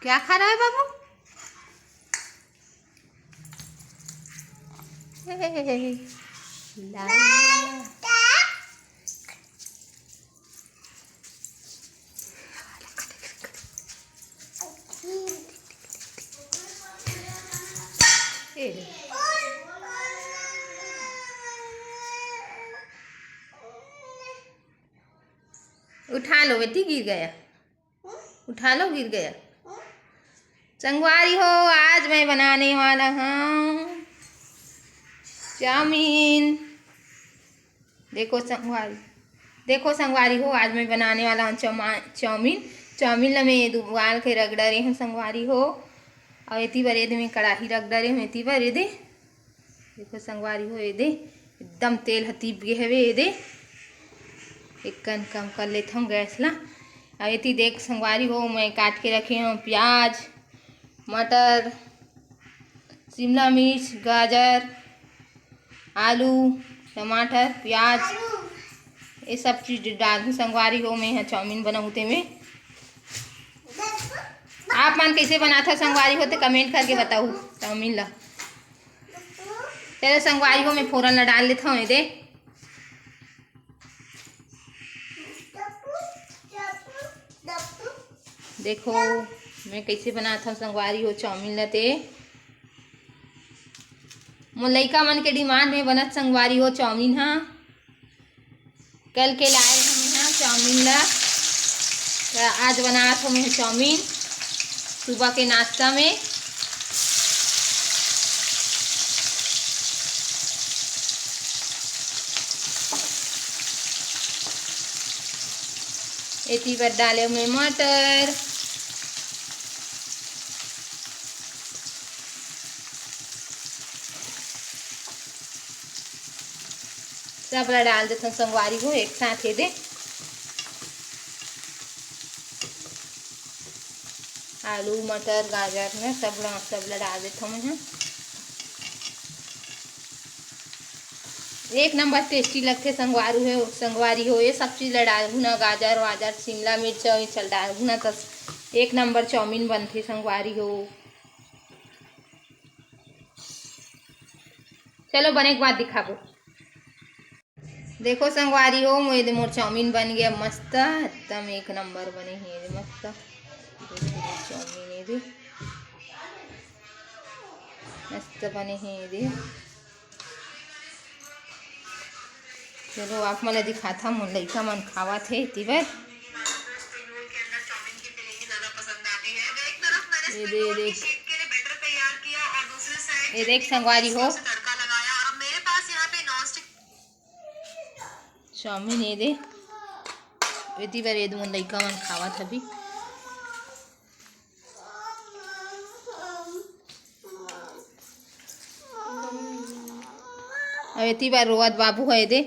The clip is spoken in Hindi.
क्या खा रहा है बाबू? ला उठा लो बेटी, गिर गया। उठा लो, गिर गया। संगवारी हो, आज मैं बनाने वाला हूँ चाउमीन। देखो संगवारी, देखो संगवारी हो, आज मैं बनाने वाला हूँ चाउमीन। चाउमीन ला मैं उबाल के रख डरे हूँ संगवारी हो। और इतनी बार ये मैं कढ़ाई रख डरे हूँ। इतनी बार ये दे, देखो संगवारी हो, ये दे एकदम तेल हतीब गे हवे। ये दे एक कन कम कर लेता हूँ गैस ला। अब इतनी देख संगवारी हो, मैं काट के रखे हूँ प्याज, मटर, शिमला मिर्च, गाजर, आलू, टमाटर, प्याज, ये सब चीज़ डाल संगवारी हो। मैं यहाँ चाउमीन बनाऊते में आप मन कैसे बनाता संगवारी हो तो कमेंट करके बताओ चाउमीन ला। चलो संगवारी हो, मैं फोरन ला डाल लेता हूँ। ये दे देखो मैं कैसे बनाता हूँ संगवारी हो चाउमीन ला। ते मोर लइका मन के डिमांड में बनत संगवारी हो चाउमीन। हाँ, कल के लाए हम यहाँ चाउमीन ला, आज बनात हूँ मैं चाउमीन सुबह के नाश्ता में। इतनी बार डाले मैं मटर, सब डाल देता हूँ संगवारी को एक साथ। ये दे आलू, मटर, गाजर में सब डाल देता हूँ मैं। एक नंबर टेस्टी लगते संगवारी हो। ये सब चीज़ डालू ना, गाजर वाजर, शिमला मिर्च चल डालू ना, तो एक नंबर चाउमीन बनते संगवारी हो। चलो बने के बाद दिखाबो। देखो संगवारी हो, मोर चाउमीन बन गया मस्त, एकदम एक नंबर बने हैं मस्त चाउमीन। ये दे मस्त बने हैं। ये दे चलो आप मला दिखाता मोर लइका मन खावा थे। इतनी बार ये दे देख, ये देख संगवारी हो चाउमीन। ये दे इतनी बार ये मोर लइका मन खावा था भी। अब इतनी बार रोवत बाबू है। दे